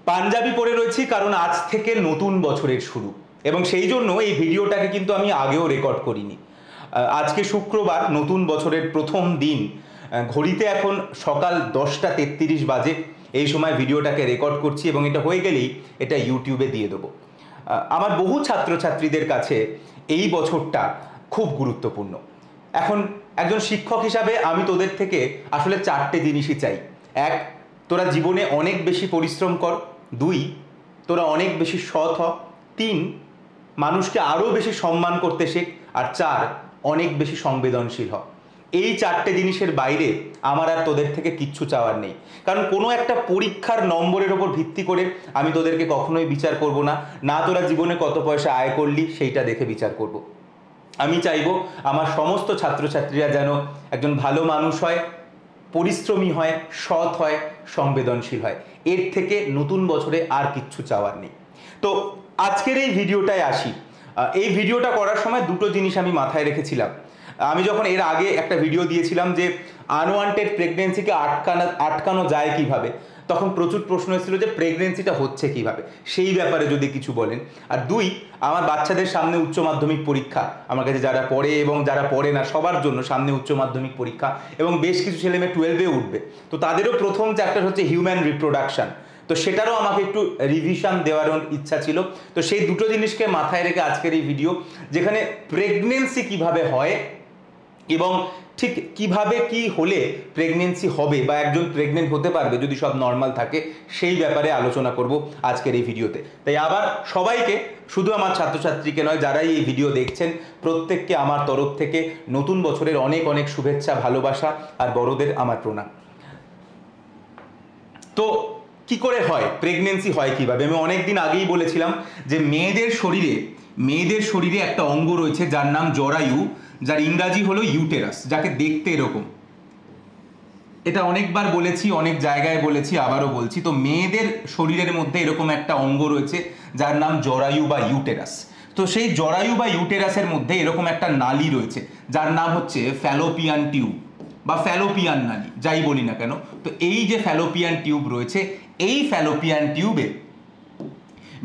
পাঞ্জাবি পরে রয়েছি কারণ আজ থেকে নতুন বছরের শুরু, এবং সেই জন্য এই ভিডিওটাকে কিন্তু আমি আগেও রেকর্ড করিনি। আজকে শুক্রবার, নতুন বছরের প্রথম দিন। ঘড়িতে এখন সকাল 10:33 বাজে। এই সময় ভিডিওটাকে রেকর্ড করছি এবং এটা হয়ে গেলেই এটা ইউটিউবে দিয়ে দেবো। আমার বহু ছাত্রছাত্রীদের কাছে এই বছরটা খুব গুরুত্বপূর্ণ। এখন একজন শিক্ষক হিসাবে আমি তোদের থেকে আসলে 4টে জিনিসই চাই। 1, তোরা জীবনে অনেক বেশি পরিশ্রম কর। 2, তোরা অনেক বেশি সৎ হ। 3, মানুষকে আরও বেশি সম্মান করতে শেখ। আর 4, অনেক বেশি সংবেদনশীল হ। এই 4টে জিনিসের বাইরে আমার আর তোদের থেকে কিচ্ছু চাওয়ার নেই। কারণ কোনো একটা পরীক্ষার নম্বরের ওপর ভিত্তি করে আমি তোদেরকে কখনোই বিচার করব না। না তোরা জীবনে কত পয়সা আয় করলি সেইটা দেখে বিচার করব। আমি চাইবো আমার সমস্ত ছাত্রছাত্রীরা যেন একজন ভালো মানুষ হয়, পরিশ্রমী হয়, সৎ হয়, সংবেদনশীল হয়। এর থেকে নতুন বছরে আর কিচ্ছু চাওয়ার নেই। তো আজকের এই ভিডিওটায় আসি। এই ভিডিওটা করার সময় দুটো জিনিস আমি মাথায় রেখেছিলাম। আমি যখন এর আগে একটা ভিডিও দিয়েছিলাম যে আনওয়ান্টেড প্রেগনেন্সিকে আটকানো যায় কিভাবে, তখন প্রচুর প্রশ্ন এসেছিল যে প্রেগনেন্সিটা হচ্ছে কিভাবে, সেই ব্যাপারে যদি কিছু বলেন। আর 2, আমার বাচ্চাদের সামনে উচ্চ মাধ্যমিক পরীক্ষা, আমার কাছে যারা পড়ে এবং যারা পড়ে না সবার জন্য সামনে উচ্চ মাধ্যমিক পরীক্ষা, এবং বেশ কিছু ছেলেমেয়ে 12-এ উঠবে। তো তাদেরও প্রথম চ্যাপ্টার হচ্ছে হিউম্যান রিপ্রোডাকশন। তো সেটারও আমাকে একটু রিভিশন দেওয়ার ইচ্ছা ছিল। তো সেই দুটো জিনিসকে মাথায় রেখে আজকের এই ভিডিও, যেখানে প্রেগনেন্সি কিভাবে হয় এবং ঠিক কিভাবে কি হলে প্রেগনেন্সি হবে বা একজন প্রেগনেন্ট হতে পারবে যদি সব নর্মাল থাকে, সেই ব্যাপারে আলোচনা করব আজকের এই ভিডিওতে। তাই আবার সবাইকে, শুধু আমার ছাত্রছাত্রীকে নয়, যারাই এই ভিডিও দেখছেন প্রত্যেককে আমার তরফ থেকে নতুন বছরের অনেক অনেক শুভেচ্ছা, ভালোবাসা, আর বড়দের আমার প্রণাম। তো কি করে হয় প্রেগনেন্সি, হয় কিভাবে? আমি অনেক দিন আগেই বলেছিলাম যে মেয়েদের শরীরে একটা অঙ্গ রয়েছে যার নাম জরায়ু, যার ইংরাজি হলো ইউটেরাস, যাকে দেখতে এরকম। এটা অনেকবার বলেছি, অনেক জায়গায় বলেছি, আবারও বলছি। তো মেয়েদের শরীরের মধ্যে এরকম একটা অঙ্গ রয়েছে যার নাম জরায়ু বা ইউটেরাস। তো সেই জরায়ু বা ইউটেরাসের মধ্যে এরকম একটা নালী রয়েছে যার নাম হচ্ছে ফ্যালোপিয়ান টিউব বা ফ্যালোপিয়ান নালী, যাই বলি না কেন। তো এই যে ফ্যালোপিয়ান টিউব রয়েছে, এই ফ্যালোপিয়ান টিউবে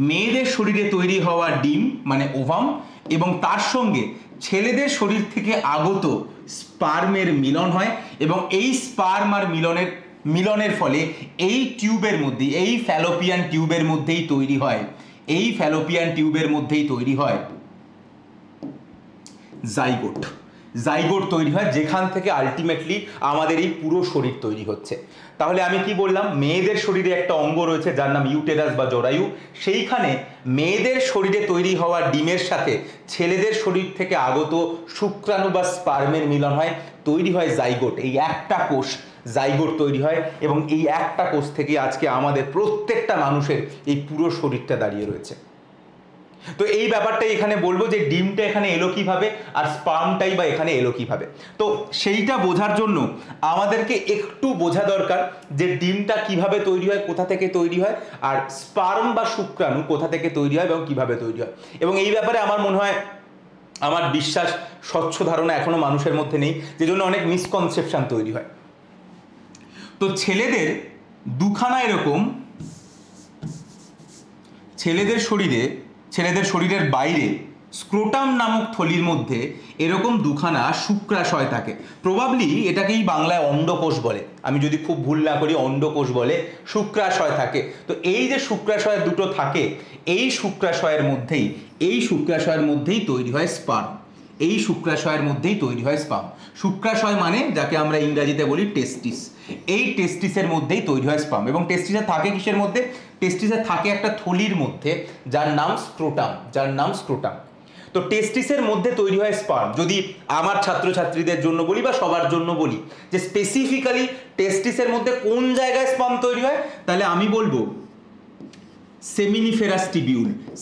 মেয়েদের শরীরে তৈরি হওয়া ডিম মানে ওভাম এবং তার সঙ্গে ছেলেদের শরীর থেকে আগত স্পার্মের মিলন হয়, এবং এই স্পার্ম আর মিলনের ফলে এই টিউবের মধ্যে, এই ফ্যালোপিয়ান টিউবের মধ্যেই তৈরি হয়, এই ফ্যালোপিয়ান টিউবের মধ্যেই তৈরি হয় জাইগোট তৈরি হয়, যেখান থেকে আলটিমেটলি আমাদের এই পুরো শরীর তৈরি হচ্ছে। তাহলে আমি কি বললাম? মেয়েদের শরীরে একটা অঙ্গ রয়েছে যার নাম ইউটেরাস বা জরায়ু। সেইখানে মেয়েদের শরীরে তৈরি হওয়া ডিমের সাথে ছেলেদের শরীর থেকে আগত শুক্রাণু বা স্পার্মের মিলন হয়, তৈরি হয় জাইগোট। এই একটা কোষ জাইগোট তৈরি হয়, এবং এই একটা কোষ থেকে আজকে আমাদের প্রত্যেকটা মানুষের এই পুরো শরীরটা দাঁড়িয়ে রয়েছে। তো এই ব্যাপারটাই এখানে বলবো যে ডিমটা এখানে এলো কিভাবে আর স্পার্মটাই বা এখানে এলো কিভাবে। তো সেইটা বোঝার জন্য আমাদেরকে একটু বোঝা দরকার যে ডিমটা কিভাবে তৈরি হয়, কোথা থেকে তৈরি হয়, আর স্পার্ম বা শুক্রাণু কোথা থেকে তৈরি হয় এবং কিভাবে তৈরি হয়। এবং এই ব্যাপারে আমার মনে হয়, আমার বিশ্বাস, স্বচ্ছ ধারণা এখনো মানুষের মধ্যে নেই, যে জন্য অনেক মিসকনসেপশন তৈরি হয়। তো ছেলেদের দুখানা এরকম, ছেলেদের শরীরের বাইরে স্ক্রোটাম নামক থলির মধ্যে এরকম দুখানা শুক্রাশয় থাকে। প্রবাবলি এটাকেই বাংলায় অন্ডকোষ বলে, আমি যদি খুব ভুল না করি অন্ডকোষ বলে। শুক্রাশয় থাকে। তো এই যে শুক্রাশয় দুটো থাকে, এই শুক্রাশয়ের মধ্যেই তৈরি হয় স্পার্ম। এই শুক্রাশয়ের মধ্যেই তৈরি হয় স্পার্ম। শুক্রাশয় মানে যাকে আমরা ইংরাজিতে বলি টেস্টিস। এই টেস্টিসের মধ্যেই তৈরি হয় স্পার্ম। এবং টেস্টিসে থাকে কিসের মধ্যে? টেস্টিসে থাকে একটা থলির মধ্যে যার নাম স্ক্রোটাম। তো টেস্টিসের মধ্যে তৈরি হয় স্পার্ম। যদি আমার ছাত্রছাত্রীদের জন্য বলি বা সবার জন্য বলি যে স্পেসিফিক্যালি টেস্টিসের মধ্যে কোন জায়গায় স্পার্ম তৈরি হয়, তাহলে আমি বলবো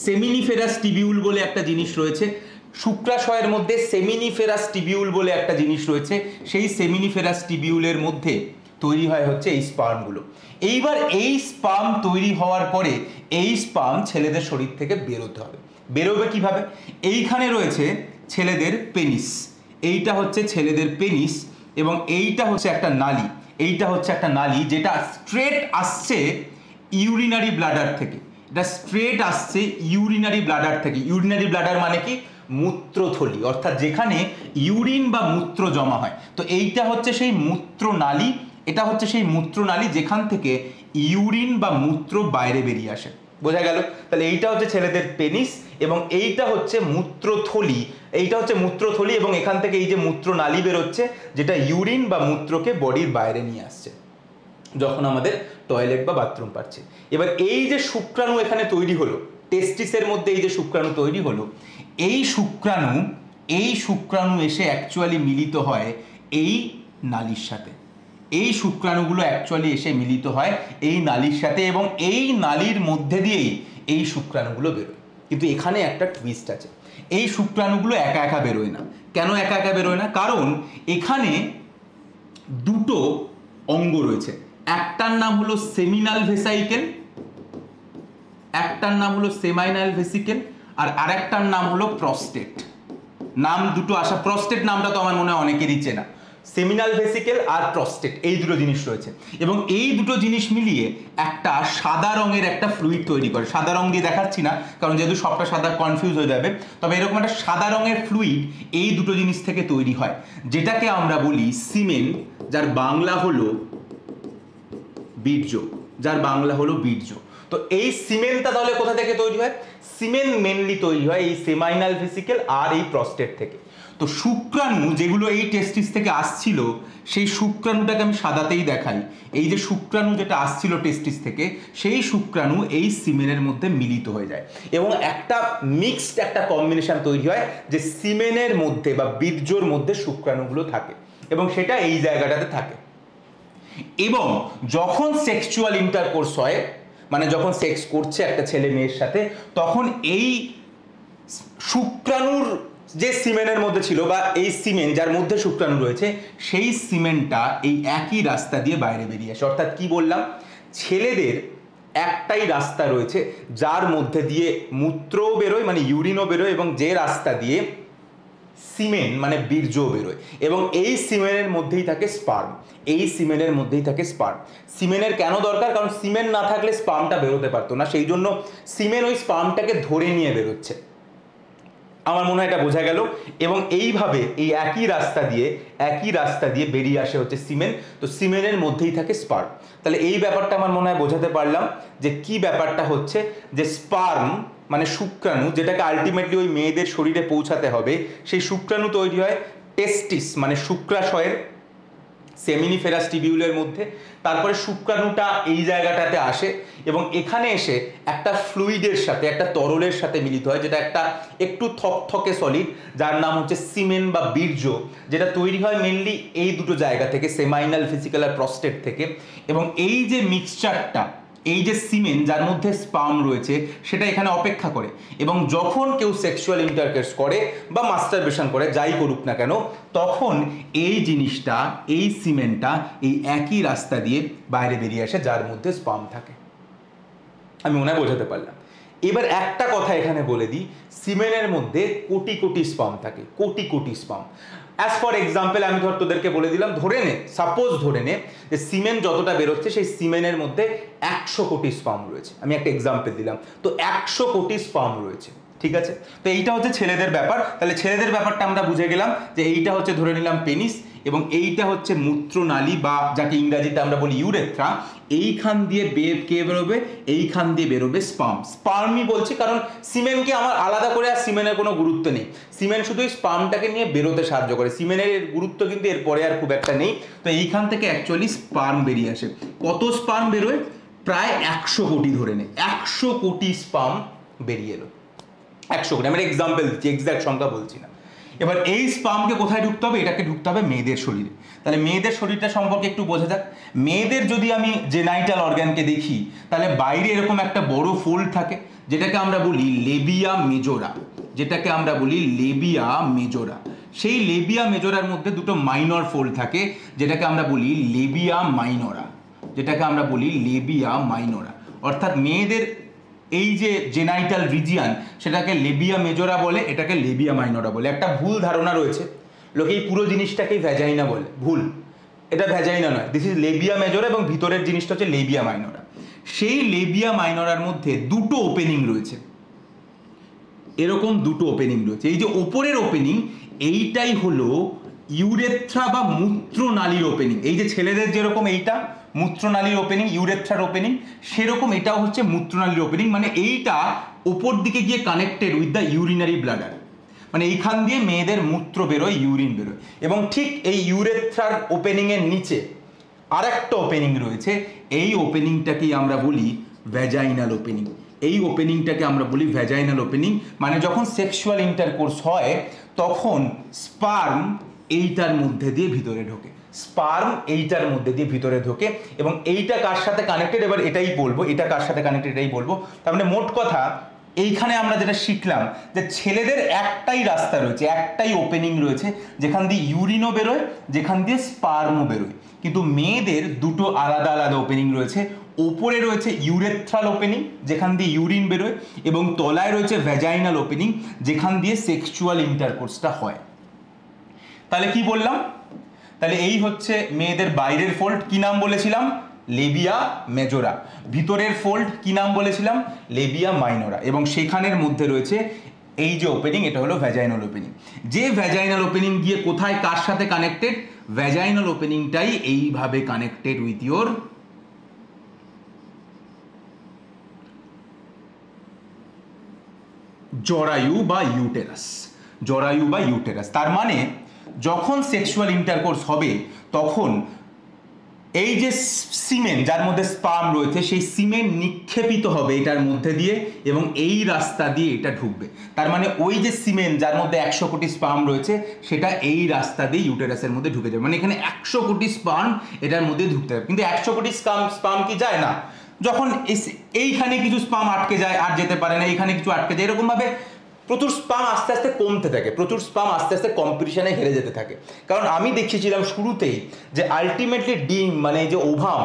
সেমিনিফেরাস টিবিউল বলে একটা জিনিস রয়েছে। শুক্রাশয়ের মধ্যে সেমিনিফেরাস টিবিউল বলে একটা জিনিস রয়েছে। সেই সেমিনিফেরাস টিবিউলের মধ্যে তৈরি হয় হচ্ছে এই স্পার্মগুলো। এইবার এই স্পার্ম তৈরি হওয়ার পরে এই স্পার্ম ছেলেদের শরীর থেকে বেরোবে কিভাবে? এইখানে রয়েছে ছেলেদের পেনিস, এইটা হচ্ছে ছেলেদের পেনিস, এবং এইটা হচ্ছে একটা নালী, যেটা স্ট্রেট আসছে ইউরিনারি ব্লাডার থেকে, এটা স্ট্রেট আসছে ইউরিনারি ব্লাডার থেকে। ইউরিনারি ব্লাডার মানে কি? মূত্রথলি, অর্থাৎ যেখানে ইউরিন বা মূত্র জমা হয়। তো এইটা হচ্ছে সেই মূত্রনালী, এটা হচ্ছে সেই মূত্রনালী যেখান থেকে ইউরিন বা মূত্র বাইরে বেরিয়ে আসে। বোঝা গেল? তাহলে এইটা হচ্ছে ছেলেদের পেনিস এবং এইটা হচ্ছে মূত্রথলি, এইটা হচ্ছে মূত্রথলি এবং এখান থেকে এই যে মূত্রনালী বেরোচ্ছে যেটা ইউরিন বা মূত্রকে বডির বাইরে নিয়ে আসছে যখন আমাদের টয়লেট বা বাথরুম পাচ্ছে। এবার এই যে শুক্রাণু এখানে তৈরি হলো, টেস্টিসের মধ্যে এই যে শুক্রাণু তৈরি হলো, এই শুক্রাণু এসে অ্যাকচুয়ালি মিলিত হয় এই নালীর সাথে। এই শুক্রাণুগুলো অ্যাকচুয়ালি এসে মিলিত হয় এই নালীর সাথে এবং এই নালীর মধ্যে দিয়েই এই শুক্রাণুগুলো বেরোয়। কিন্তু এখানে একটা টুইস্ট আছে, এই শুক্রাণুগুলো একা একা বেরোয় না। কেন একা একা বেরোয় না? কারণ এখানে দুটো অঙ্গ রয়েছে, একটার নাম হলো সেমিনাল ভেসাইকেল, একটার নাম হলো সেমাইনাল ভেসিকেল, আর আরেকটার নাম হলো প্রস্টেট। নাম দুটো আসা, প্রস্টেট নামটা তো আমার মনে হয় অনেকেরই চেনা। সেমিনাল ভেসিকেল আর প্রস্টেট, এই দুটো জিনিস রয়েছে এবং এই দুটো জিনিস মিলিয়ে একটা সাদা রঙের একটা ফ্লুইড তৈরি করে। সাদা রং দিয়ে দেখাচ্ছি না কারণ যেহেতু সবটা সাদা কনফিউজ হয়ে যাবে, তবে এরকম একটা সাদা রঙের ফ্লুইড এই দুটো জিনিস থেকে তৈরি হয়, যেটাকে আমরা বলি সিমেন, যার বাংলা হলো বীর্য, যার বাংলা হলো বীর্য। তো এই সিমেনটা তাহলে কোথা থেকে তৈরি হয়? সিমেন মেনলি তৈরি হয় এই সেমাইনাল ভেসিকেল আর এই প্রস্টেট থেকে। তো শুক্রাণু যেগুলো এই টেস্টিস থেকে আসছিল, সেই শুক্রাণুটাকে আমি সাদাতেই দেখাই। এই যে শুক্রাণু যেটা আসছিল টেস্টিস থেকে, সেই শুক্রাণু এই সিমেনের মধ্যে মিলিত হয়ে যায় এবং একটা মিক্সড একটা কম্বিনেশন তৈরি হয় যে সিমেনের মধ্যে বা বীর্যর মধ্যে শুক্রাণুগুলো থাকে এবং সেটা এই জায়গাটাতে থাকে। এবং যখন সেক্সুয়াল ইন্টারকোর্স হয়, মানে যখন সেক্স করছে একটা ছেলে মেয়ের সাথে, তখন এই শুক্রাণুর যে সিমেনের মধ্যে ছিল বা এই সিমেন যার মধ্যে শুক্রাণু রয়েছে, সেই সিমেনটা এই একই রাস্তা দিয়ে বাইরে বেরিয়ে আসে। অর্থাৎ কি বললাম? ছেলেদের একটাই রাস্তা রয়েছে যার মধ্যে দিয়ে মূত্রও বেরোয়, মানে ইউরিনও বেরোয়, এবং যে রাস্তা দিয়ে সিমেন মানে বীর্য বেরোয়, এবং এই সিমেনের মধ্যেই থাকে স্পার্ম। এই সিমেনের মধ্যেই থাকে স্পার্ম। সিমেনের কেন দরকার? কারণ সিমেন না থাকলে স্পার্মটা বেরোতে পারতো না, সেই জন্য সিমেন ওই স্পার্মটাকে ধরে নিয়ে বেরোচ্ছে। আমার মনে হয় এটা বোঝা গেল। এবং এইভাবে এই একই রাস্তা দিয়ে বেরিয়ে আসে হচ্ছে সিমেন। তো সিমেনের মধ্যেই থাকে স্পার্ম। তাহলে এই ব্যাপারটা আমার মনে হয় বোঝাতে পারলাম যে কি ব্যাপারটা হচ্ছে, যে স্পার্ম মানে শুক্রাণু, যেটাকে আলটিমেটলি ওই মেয়েদের শরীরে পৌঁছাতে হবে, সেই শুক্রাণু তৈরি হয় টেস্টিস মানে শুক্রাশয়ের সেমিনিফেরাস টিবিউলের মধ্যে। তারপরে শুক্রাণুটা এই জায়গাটাতে আসে এবং এখানে এসে একটা ফ্লুইডের সাথে, একটা তরলের সাথে মিলিত হয়, যেটা একটা একটু থকথকে সলিড, যার নাম হচ্ছে সিমেন বা বীর্য, যেটা তৈরি হয় মেনলি এই দুটো জায়গা থেকে, সেমাইনাল ভেসিকেল আর প্রস্টেট থেকে। এবং এই যে মিক্সচারটা, এই যে সিমেন যার মধ্যে স্পার্ম রয়েছে, সেটা এখানে অপেক্ষা করে এবং যখন কেউ সেক্সুয়াল ইন্টারকোর্স করে বা মাস্টারবেশন করে, যাই করুক না কেন, তখন এই জিনিসটা, এই সিমেনটা এই একই রাস্তা দিয়ে বাইরে বেরিয়ে আসে যার মধ্যে স্পার্ম থাকে। আমি মনে হয় বোঝাতে পারলাম। এবার একটা কথা এখানে বলে দিই, সিমেনের মধ্যে কোটি কোটি স্পার্ম থাকে, crore crore sperm. As for example আমি তোদেরকে বলে দিলাম, সাপোজ ধরে নে যে সিমেন যতটা বেরোচ্ছে সেই সিমেনের মধ্যে 100 কোটি স্পার্ম রয়েছে। আমি একটা এক্সাম্পল দিলাম, তো 100 কোটি স্পার্ম রয়েছে, ঠিক আছে? তো এইটা হচ্ছে ছেলেদের ব্যাপার। তাহলে ছেলেদের ব্যাপারটা আমরা বুঝে গেলাম যে এইটা হচ্ছে ধরে নিলাম পেনিস এবং এইটা হচ্ছে মূত্রনালী বা যাকে ইংরাজিতে আমরা বলি ইউরেথ্রা। এইখান দিয়ে কে বেরোবে? এইখান দিয়ে বেরোবে স্পার্ম। স্পার্মই বলছি কারণ সিমেনকে আমার আলাদা করে আর সিমেনের কোনো গুরুত্ব নেই। সিমেন শুধু এই স্পার্মটাকে নিয়ে বেরোতে সাহায্য করে, সিমেনের গুরুত্ব কিন্তু এরপরে আর খুব একটা নেই। তো এইখান থেকে অ্যাকচুয়ালি স্পার্ম বেরিয়ে আসে। কত স্পার্ম বেরোয়? প্রায় 100 কোটি ধরে নে, 100 কোটি স্পার্ম বেরিয়ে এলো। 100 কোটি, আমি এক্সাম্পল দিচ্ছি, এক্সাক্ট সংখ্যা বলছি না। এবার এই স্পার্মকে কোথায় ঢুকতে হবে? এটাকে ঢুকতে হবে মেয়েদের শরীরে। তাহলে মেয়েদের শরীরটা সম্পর্কে একটু বোঝা যাক। মেয়েদের যদি আমি জেনাইটাল অর্গানকে দেখি, তাহলে বাইরে এরকম একটা বড় ফোল্ড থাকে, যেটাকে আমরা বলি লেবিয়া মেজোরা, যেটাকে আমরা বলি লেবিয়া মেজোরা। সেই লেবিয়া মেজোরার মধ্যে দুটো মাইনর ফোল্ড থাকে, যেটাকে আমরা বলি লেবিয়া মাইনরা, যেটাকে আমরা বলি লেবিয়া মাইনরা। অর্থাৎ মেয়েদের এই যে জেনাইটাল রিজিয়ান, সেটাকে লেবিয়া মেজোরা বলে, এটাকে লেবিয়া মাইনরা বলে। একটা ভুল ধারণা রয়েছে, লোকে এই পুরো জিনিসটাকেই ভ্যাজাইনা বলে, ভুল। এটা ভ্যাজাইনা নয়, দিস ইজ লেবিয়া মেজোরা এবং ভিতরের জিনিসটা হচ্ছে লেবিয়া মাইনরা। সেই লেবিয়া মাইনরার মধ্যে দুটো ওপেনিং রয়েছে, এরকম দুটো ওপেনিং রয়েছে। এই যে ওপরের ওপেনিং, এইটাই হলো ইউরেথ্রা বা মূত্রনালীর ওপেনিং। এই যে ছেলেদের যেরকম এইটা মূত্রনালীর ওপেনিং, ইউরেথ্রার ওপেনিং, সেরকম এটাও হচ্ছে মূত্রনালীর ওপেনিং। মানে এইটা ওপর দিকে গিয়ে connected with the urinary bladder, মানে এইখান দিয়ে মেয়েদের মূত্র বেরোয়, ইউরিন বেরোয়। এবং ঠিক এই ইউরেথ্রার ওপেনিংয়ের নিচে আর একটা ওপেনিং রয়েছে, এই ওপেনিংটাকেই আমরা বলি ভ্যাজাইনাল ওপেনিং। এই ওপেনিংটাকে আমরা বলি ভ্যাজাইনাল ওপেনিং। মানে যখন সেক্সুয়াল ইন্টারকোর্স হয় তখন স্পার্ম এইটার মধ্যে দিয়ে ভিতরে ঢোকে, স্পার্ম এইটার মধ্যে দিয়ে ভিতরে ঢোকে। এবং এইটা কার সাথে কানেক্টেড, এবার এটাই বলবো, এটা কার সাথে কানেক্টেড এটাই বলবো। তার মানে মোট কথা এইখানে আমরা যেটা শিখলাম যে ছেলেদের একটাই রাস্তা রয়েছে, একটাই ওপেনিং রয়েছে যেখান দিয়ে ইউরিনও বেরোয়, যেখান দিয়ে স্পার্মও বেরোয়। কিন্তু মেয়েদের দুটো আলাদা আলাদা ওপেনিং রয়েছে। ওপরে রয়েছে ইউরেথ্রাল ওপেনিং যেখান দিয়ে ইউরিন বেরোয়, এবং তলায় রয়েছে ভ্যাজাইনাল ওপেনিং যেখান দিয়ে সেক্সুয়াল ইন্টারকোর্সটা হয়। তাহলে কি বললাম? তাহলে এই হচ্ছে মেয়েদের বাইরের ফোল্ড, কি নাম বলেছিলাম? লেবিয়া মেজোরা। ভিতরের ফোল্ড কি নাম বলেছিলাম? লেবিয়া মাইনরা। এবং সেখানের মধ্যে রয়েছে এই যে ওপেনিং, এটা হলো ভ্যাজাইনাল ওপেনিং। যে ভ্যাজাইনাল ওপেনিং গিয়ে কোথায় কার সাথে কানেক্টেড? ভ্যাজাইনাল ওপেনিংটাই এইভাবে কানেক্টেড উইথ ইওর জরায়ু বা ইউটেরাস, জরায়ু বা ইউটেরাস। তার মানে যখন সেক্সুয়াল ইন্টারকোর্স হবে তখন এই যে সিমেন যার মধ্যে স্পার্ম রয়েছে, সেই সিমেন নিক্ষেপিত হবে এটার মধ্যে দিয়ে এবং এই রাস্তা দিয়ে এটা ঢুকবে। তার মানে ওই যে সিমেন যার মধ্যে 100 কোটি স্পার্ম রয়েছে সেটা এই রাস্তা দিয়ে ইউটেরাসের মধ্যে ঢুকে যাবে। মানে এখানে 100 কোটি স্পার্ম এটার মধ্যে ঢুকতে হবে। কিন্তু 100 কোটি স্পার্ম কি যায় না? যখন এইখানে কিছু স্পার্ম আটকে যায় আর যেতে পারে না, এইখানে কিছু আটকে যায়, এরকম ভাবে প্রচুর স্পাম আস্তে আস্তে কমতে থাকে, প্রচুর স্পাম আস্তে আস্তে কম্পিটিশনে হেরে যেতে থাকে। কারণ আমি দেখিয়েছিলাম শুরুতেই যে আলটিমেটলি ডিম মানে এই যে ওভাম,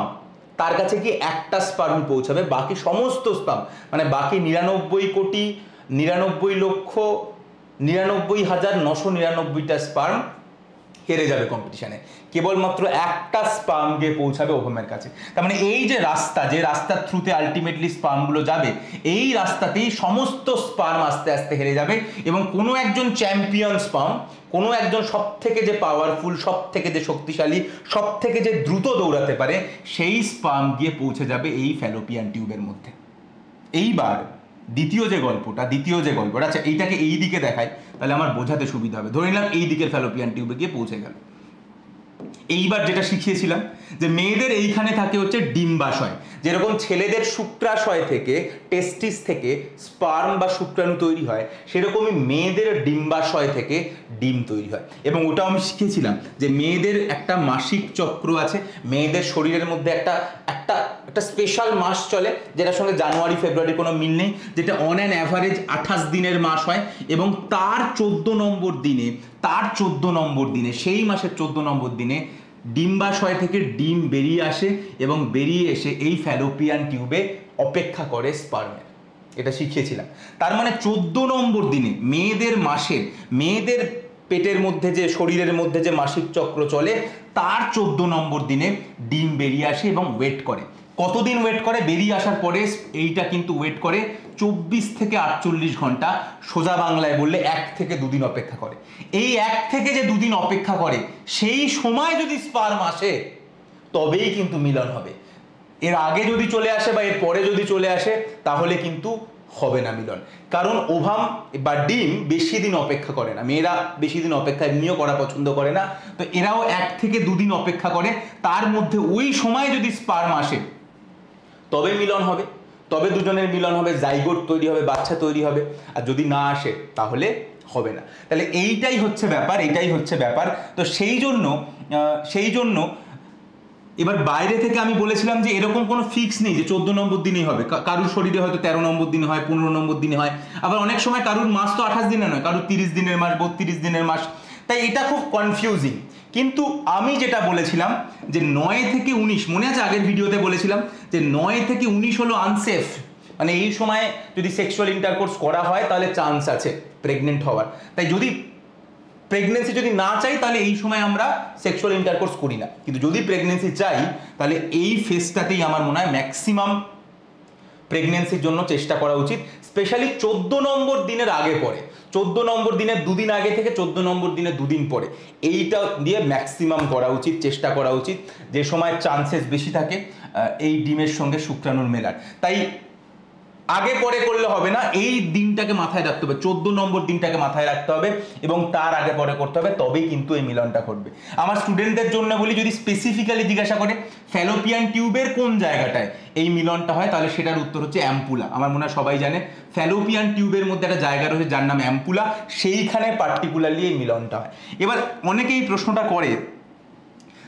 তার কাছে কি একটা স্পার্ম পৌঁছাবে, বাকি সমস্ত স্পাম মানে বাকি 99,99,99,999টা স্পার্ম হেরে যাবে কম্পিটিশনে, কেবলমাত্র একটা স্পার্ম গিয়ে পৌঁছাবে ওভামের কাছে। তার মানে এই যে রাস্তা, যে রাস্তার থ্রুতে আলটিমেটলি স্পার্মগুলো যাবে, এই রাস্তাতেই সমস্ত স্পার্ম আস্তে আস্তে হেরে যাবে। এবং কোনো একজন চ্যাম্পিয়ন স্পার্ম, কোনো একজন সব থেকে যে পাওয়ারফুল, সব থেকে যে শক্তিশালী, সব থেকে যে দ্রুত দৌড়াতে পারে, সেই স্পার্ম গিয়ে পৌঁছে যাবে এই ফ্যালোপিয়ান টিউবের মধ্যে। এইবার দ্বিতীয় যে গল্পটা, আচ্ছা এইটাকে এই দিকে দেখায় তাহলে আমার বোঝাতে সুবিধা হবে। ধরে নিলাম এই দিকের ফ্যালোপিয়ান টিউবে গিয়ে পৌঁছে গেল। এইবার যেটা শিখিয়েছিলাম যে মেয়েদের এইখানে থাকে হচ্ছে ডিম্বাশয়। যেরকম ছেলেদের শুক্রাশয় থেকে, টেস্টিস থেকে স্পার্ম বা শুক্রাণু তৈরি হয়, সেরকমই মেয়েদের ডিম্বাশয় থেকে ডিম তৈরি হয়। এবং ওটাও আমি শিখিয়েছিলাম যে মেয়েদের একটা মাসিক চক্র আছে, মেয়েদের শরীরের মধ্যে একটা স্পেশাল মাস চলে যেটার সঙ্গে জানুয়ারি ফেব্রুয়ারি কোনো মিল নেই, যেটা অন অ্যান অ্যাভারেজ 28 দিনের মাস হয়। এবং তার 14 নম্বর দিনে সেই মাসের 14 নম্বর দিনে ডিম্বাশয় থেকে ডিম বেরিয়ে আসে এবং বেরিয়ে এসে এই ফ্যালোপিয়ান টিউবে অপেক্ষা করে স্পার্মের। এটা শিখিয়েছিলাম। তার মানে 14 নম্বর দিনে মেয়েদের পেটের মধ্যে যে, শরীরের মধ্যে যে মাসিক চক্র চলে, তার 14 নম্বর দিনে ডিম বেরিয়ে আসে এবং ওয়েট করে। কতদিন ওয়েট করে? বেরিয়ে আসার পরে এইটা কিন্তু ওয়েট করে 24 থেকে 48 ঘন্টা। সোজা বাংলায় বললে 1 থেকে 2 দিন অপেক্ষা করে। এই 1 থেকে যে 2 দিন অপেক্ষা করে, সেই সময় যদি স্পার্ম আসে তবেই কিন্তু মিলন হবে। এর আগে যদি চলে আসে বা এর পরে যদি চলে আসে তাহলে কিন্তু হবে না মিলন। কারণ ওভাম বা ডিম বেশি দিন অপেক্ষা করে না, মেয়েরা বেশি দিন অপেক্ষা এমনিও করা পছন্দ করে না, তো এরাও 1 থেকে 2 দিন অপেক্ষা করে। তার মধ্যে ওই সময় যদি স্পার্ম আসে তবে মিলন হবে, তবে দুজনের মিলন হবে, জাইগোট তৈরি হবে, বাচ্চা তৈরি হবে। আর যদি না আসে তাহলে হবে না। তাহলে এইটাই হচ্ছে ব্যাপার। তো সেই জন্য এবার বাইরে থেকে আমি বলেছিলাম যে এরকম কোনো ফিক্স নেই যে 14 নম্বর দিনেই হবে। কারুর শরীরে হয়তো 13 নম্বর দিনে হয়, 15 নম্বর দিনে হয়। আবার অনেক সময় কারুর মাস তো 28 দিনে নয়, কারুর 30 দিনের মাস, 32 দিনের মাস। তাই এটা খুব কনফিউজিং। কিন্তু আমি যেটা বলেছিলাম যে 9 থেকে 19, মনে আছে আগের ভিডিওতে বলেছিলাম যে 9 থেকে 19 হলো আনসেফ। মানে এই সময় যদি সেক্সুয়াল ইন্টারকোর্স করা হয় তাহলে চান্স আছে প্রেগনেন্ট হওয়ার। তাই যদি প্রেগনেন্সি যদি না চাই তাহলে এই সময় আমরা সেক্সুয়াল ইন্টারকোর্স করি না। কিন্তু যদি প্রেগনেন্সি চাই তাহলে এই ফেজটাতেই আমার মনে হয় ম্যাক্সিমাম প্রেগনেন্সির জন্য চেষ্টা করা উচিত, স্পেশালি 14 নম্বর দিনের আগে পরে, 14 নম্বর দিনের দুদিন আগে থেকে 14 নম্বর দিনের দুদিন পরে, এইটা দিয়ে ম্যাক্সিমাম করা উচিত, চেষ্টা করা উচিত, যে সময় চান্সেস বেশি থাকে এই ডিমের সঙ্গে শুক্রাণুর মেলার। তাই আগে পরে করলে হবে না, এই দিনটাকে মাথায় রাখতে হবে, 14 নম্বর দিনটাকে মাথায় রাখতে হবে এবং তার আগে পরে করতে হবে, তবেই কিন্তু এই মিলনটা ঘটবে। আমার স্টুডেন্টদের জন্য বলি, যদি স্পেসিফিক্যালি জিজ্ঞাসা করে ফ্যালোপিয়ান টিউবের কোন জায়গাটায় এই মিলনটা হয়, তাহলে সেটার উত্তর হচ্ছে অ্যাম্পুলা। আমার মনে হয় সবাই জানে ফ্যালোপিয়ান টিউবের মধ্যে একটা জায়গা রয়েছে যার নাম অ্যাম্পুলা, সেইখানে পার্টিকুলারলি এই মিলনটা হয়। এবার অনেকেই প্রশ্নটা করে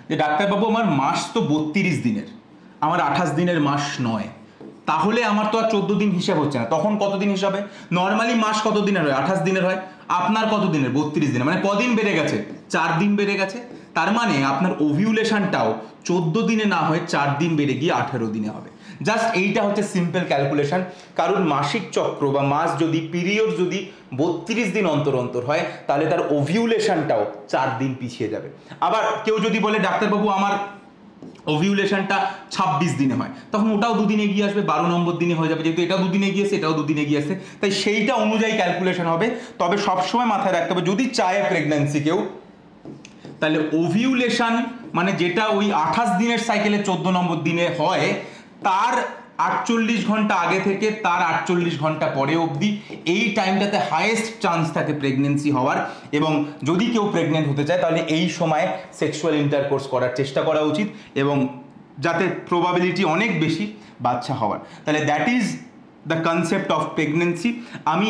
যে ডাক্তারবাবু আমার মাস তো 32 দিনের, আমার 28 দিনের মাস নয়, তাহলে আমার তো আর 14 দিন হিসাব হচ্ছে না, তখন কতদিন হিসাবে? নর্মালি মাস কত দিনের হয়? 28 দিনের হয়। আপনার কত দিনের? 32 দিনের। মানে কদিন বেড়ে গেছে? 4 দিন বেড়ে গেছে। তার মানে আপনার ওভিউলেশনটাও 14 দিনে না হয়ে 4 দিন বেড়ে গিয়ে 18 দিনে হবে। জাস্ট এইটা হচ্ছে সিম্পল ক্যালকুলেশন। কারণ মাসিক চক্র বা মাস যদি, পিরিয়ড যদি 32 দিন অন্তর অন্তর হয়, তাহলে তার ওভিউলেশনটাও 4 দিন পিছিয়ে যাবে। আবার কেউ যদি বলে ডাক্তারবাবু আমার ওভিউলেশনটা 26 দিনে হয়, তখন ওটাও দুদিন এগিয়ে আসবে, 12 নম্বর দিনে হয়ে যাবে, যেহেতু এটাও দুদিন এগিয়ে আসে, এটাও দুদিন এগিয়ে আসে, তাই সেইটা অনুযায়ী ক্যালকুলেশন হবে। তবে সবসময় মাথায় রাখতে হবে, যদি চায় প্রেগন্যান্সি কেউ, তাহলে ওভিউলেশন মানে যেটা ওই 28 দিনের সাইকেলে 14 নম্বর দিনে হয়, তার 48 ঘন্টা আগে থেকে তার 48 ঘন্টা পরে অবধি এই টাইমটাতে হাইয়েস্ট চান্স থাকে প্রেগনেন্সি হওয়ার। এবং যদি কেউ প্রেগনেন্ট হতে চায়, তাহলে এই সময় সেক্সুয়াল ইন্টারকোর্স করার চেষ্টা করা উচিত, এবং যাতে প্রবাবিলিটি অনেক বেশি বাচ্চা হওয়ার। তাহলে that is the concept of pregnancy. আমি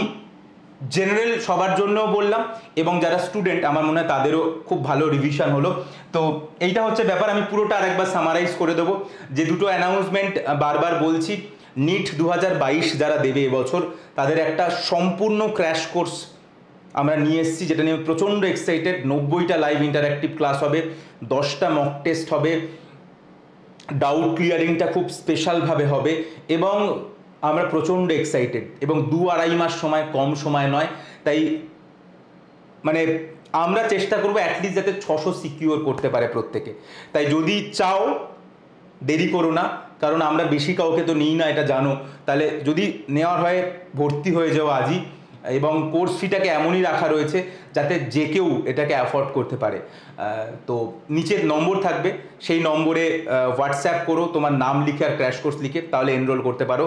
জেনারেল সবার জন্যও বললাম, এবং যারা স্টুডেন্ট আমার মনে হয় তাদেরও খুব ভালো রিভিশন হলো। তো এইটা হচ্ছে ব্যাপার। আমি পুরোটা আরেকবার সামারাইজ করে দেবো। যে দুটো অ্যানাউন্সমেন্ট বারবার বলছি, নিট 2022 যারা দেবে এবছর, তাদের একটা সম্পূর্ণ ক্র্যাশ কোর্স আমরা নিয়ে এসেছি, যেটা নিয়ে প্রচণ্ড এক্সাইটেড। 90টা লাইভ ইন্টারঅ্যাক্টিভ ক্লাস হবে, 10টা মক টেস্ট হবে, ডাউট ক্লিয়ারিংটা খুব স্পেশালভাবে হবে, এবং আমরা প্রচণ্ড এক্সাইটেড। এবং 2-2.5 মাস সময় কম সময় নয়, তাই মানে আমরা চেষ্টা করবো অ্যাটলিস্ট যাতে 600 সিকিউর করতে পারে প্রত্যেকে। তাই যদি চাও দেরি করো না, কারণ আমরা বেশি কাউকে তো নিই না, এটা জানো। তাহলে যদি নেওয়ার হয় ভর্তি হয়ে যাও আজই, এবং কোর্স ফিটাকে এমনই রাখা রয়েছে যাতে যে কেউ এটাকে অ্যাফোর্ড করতে পারে। তো নিচের নম্বর থাকবে, সেই নম্বরে হোয়াটসঅ্যাপ করো তোমার নাম লিখে আর ক্র্যাশ কোর্স লিখে, তাহলে এনরোল করতে পারো।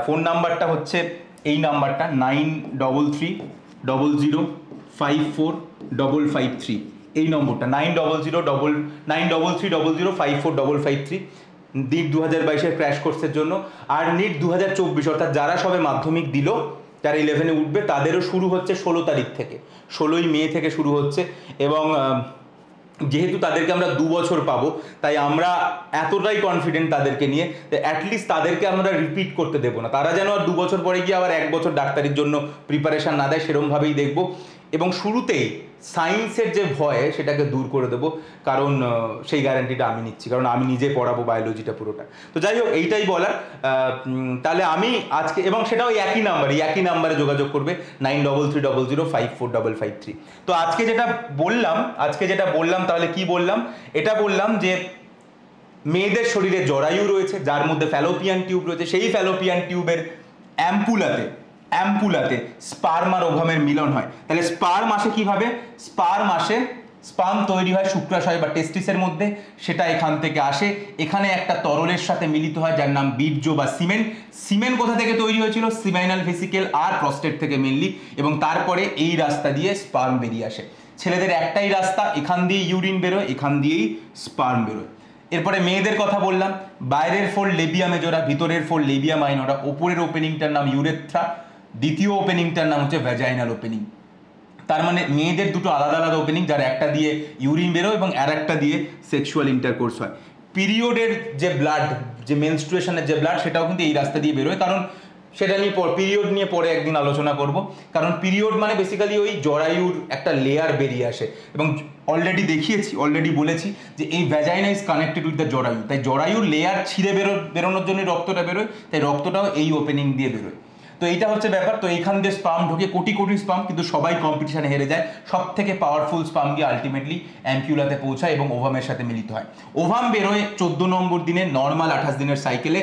ফোন নাম্বারটা হচ্ছে এই নাম্বারটা 9300545553, এই নম্বরটা 9300545553, নিট 2022-এর ক্র্যাশ কোর্সের জন্য। আর নিট 2024 অর্থাৎ যারা সবে মাধ্যমিক দিল, যারা 11-এ উঠবে, তাদেরও শুরু হচ্ছে 16 তারিখ থেকে, 16ই মে থেকে শুরু হচ্ছে। এবং যেহেতু তাদেরকে আমরা 2 বছর পাবো, তাই আমরা এতটাই কনফিডেন্ট তাদেরকে নিয়ে, অ্যাটলিস্ট তাদেরকে আমরা রিপিট করতে দেবো না। তারা যেন আর 2 বছর পরে গিয়ে আবার 1 বছর ডাক্তারির জন্য প্রিপারেশান না দেয়, সেরকমভাবেই দেখবো। এবং শুরুতেই সায়েন্সের যে ভয়, সেটাকে দূর করে দেবো, কারণ সেই গ্যারান্টিটা আমি নিচ্ছি, কারণ আমি নিজে পড়াবো বায়োলজিটা পুরোটা। তো যাই হোক, এইটাই বলার। তাহলে আমি আজকে, এবং সেটাও একই নাম্বারে যোগাযোগ করবে, 9300054553। তো আজকে যেটা বললাম তাহলে কি বললাম? এটা বললাম যে মেয়েদের শরীরে জরায়ু রয়েছে, যার মধ্যে ফ্যালোপিয়ান টিউব রয়েছে, সেই ফ্যালোপিয়ান টিউবের অ্যাম্পুলাতে স্পার্ম আর ওভামের মিলন হয়। তাহলে স্পার্ম আসে কিভাবে? স্পার্ম তৈরি হয় শুক্রাশয় বা টেস্টিসের মধ্যে, সেটা এখান থেকে আসে, এখানে একটা তরলের সাথে মিলিত হয় যার নাম বীর্য বা সিমেন। সিমেন কোথা থেকে তৈরি হয়েছিল? সিমাইনাল ভেসিকেল আর প্রস্টেট থেকে মেনলি, এবং তারপরে এই রাস্তা দিয়ে স্পার্ম বেরিয়ে আসে। ছেলেদের একটাই রাস্তা, এখান দিয়ে ইউরিন বেরোয়, এখান দিয়েই স্পার্ম বেরোয়। এরপরে মেয়েদের কথা বললাম, বাইরের ফোল্ড লেবিয়া মেজরা, ভিতরের ফোল্ড লেবিয়া মাইনরা, ওপরের ওপেনিংটার নাম ইউরেথ্রা, দ্বিতীয় ওপেনিংটার নাম হচ্ছে ভ্যাজাইনাল ওপেনিং। তার মানে মেয়েদের দুটো আলাদা আলাদা ওপেনিং, যার একটা দিয়ে ইউরিন বেরোয় এবং আর একটা দিয়ে সেক্সুয়াল ইন্টারকোর্স হয়। পিরিয়ডের যে ব্লাড, যে মেনস্ট্রুয়েশনের যে ব্লাড, সেটাও কিন্তু এই রাস্তা দিয়ে বেরোয়। কারণ সেটা নিয়ে পিরিয়ড নিয়ে পরে একদিন আলোচনা করব। কারণ পিরিয়ড মানে বেসিক্যালি ওই জরায়ুর একটা লেয়ার বেরিয়ে আসে, এবং অলরেডি বলেছি যে এই vagina is connected with the জরায়ু। তাই জরায়ুর লেয়ার ছিঁড়ে বেরোনোর জন্য রক্তটা বেরোয়, তাই রক্তটাও এই ওপেনিং দিয়ে বেরোয়। তো এইটা হচ্ছে ব্যাপার। তো এইখান দিয়ে স্পার্ম ঢোকে, কোটি স্পার্ম, কিন্তু সবাই কম্পিটিশনে হেরে যায়। সব থেকে পাওয়ারফুল স্পার্ম গিয়ে আলটিমেটলি অ্যাম্পিউলাতে পৌঁছায় এবং ওভামের সাথে মিলিত হয়। ওভাম বেরোয় 14 নম্বর দিনে নর্মাল 28 দিনের সাইকেলে।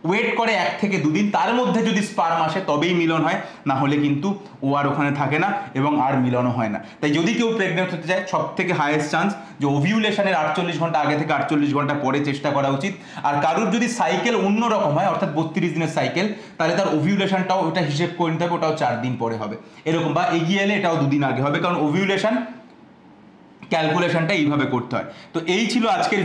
ওয়েট করে 1 থেকে 2 দিন, তার মধ্যে যদি স্পার্ম আসে তবেই মিলন হয়, না হলে কিন্তু ও আর ওখানে থাকে না এবং আর মিলনও হয় না। তাই যদি কেউ প্রেগনেন্ট হতে চায়, সব থেকে হাইয়েস্ট চান্স যে ওভিউলেশনের 48 ঘন্টা আগে থেকে 48 ঘন্টা পরে চেষ্টা করা উচিত। আর কারুর যদি সাইকেল অন্যরকম হয়, অর্থাৎ 32 দিনের সাইকেল, তাহলে তার ওভিউলেশনটাও ওটা হিসেব করে নিতে হবে, ওটাও 4 দিন পরে হবে এরকম, বা এগিয়ে এলে এটাও 2 দিন আগে হবে, কারণ ওভিউলেশন ক্যালকুলেশনটা এইভাবে করতে হয়। তো এই ছিল আজকের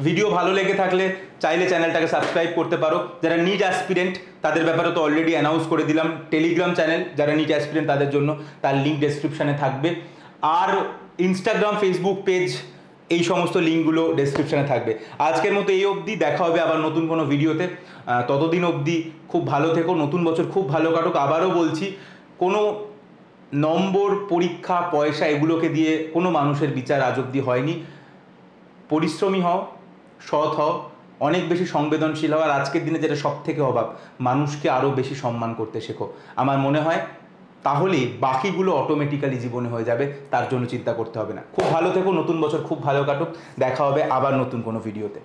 ভিডিও ভালো লেগে থাকলে চাইলে চ্যানেলটাকে সাবস্ক্রাইব করতে পারো। যারা নিট অ্যাসপিরেন্ট তাদের ব্যাপারে তো অলরেডি অ্যানাউন্স করে দিলাম, টেলিগ্রাম চ্যানেল যারা নিট অ্যাসপিরেন্ট তাদের জন্য, তার লিঙ্ক ডেসক্রিপশানে থাকবে। আর ইনস্টাগ্রাম, ফেসবুক পেজ, এই সমস্ত লিঙ্কগুলো ডেসক্রিপশানে থাকবে। আজকের মতো এই অবধি, দেখা হবে আবার নতুন কোনো ভিডিওতে। ততদিন অবধি খুব ভালো থেকো, নতুন বছর খুব ভালো কাটুক। আবারও বলছি, কোনো নম্বর, পরীক্ষা, পয়সা এগুলোকে দিয়ে কোনো মানুষের বিচার আজ অবধি হয়নি। পরিশ্রমী হও, সৎ হও, অনেক বেশি সংবেদনশীল হও, আর আজকের দিনে যেটা সব থেকে অভাব, মানুষকে আরও বেশি সম্মান করতে শেখো। আমার মনে হয় তাহলে বাকিগুলো অটোমেটিক্যালি জীবনে হয়ে যাবে, তার জন্য চিন্তা করতে হবে না। খুব ভালো থেকো, নতুন বছর খুব ভালো কাটুক, দেখা হবে আবার নতুন কোনো ভিডিওতে।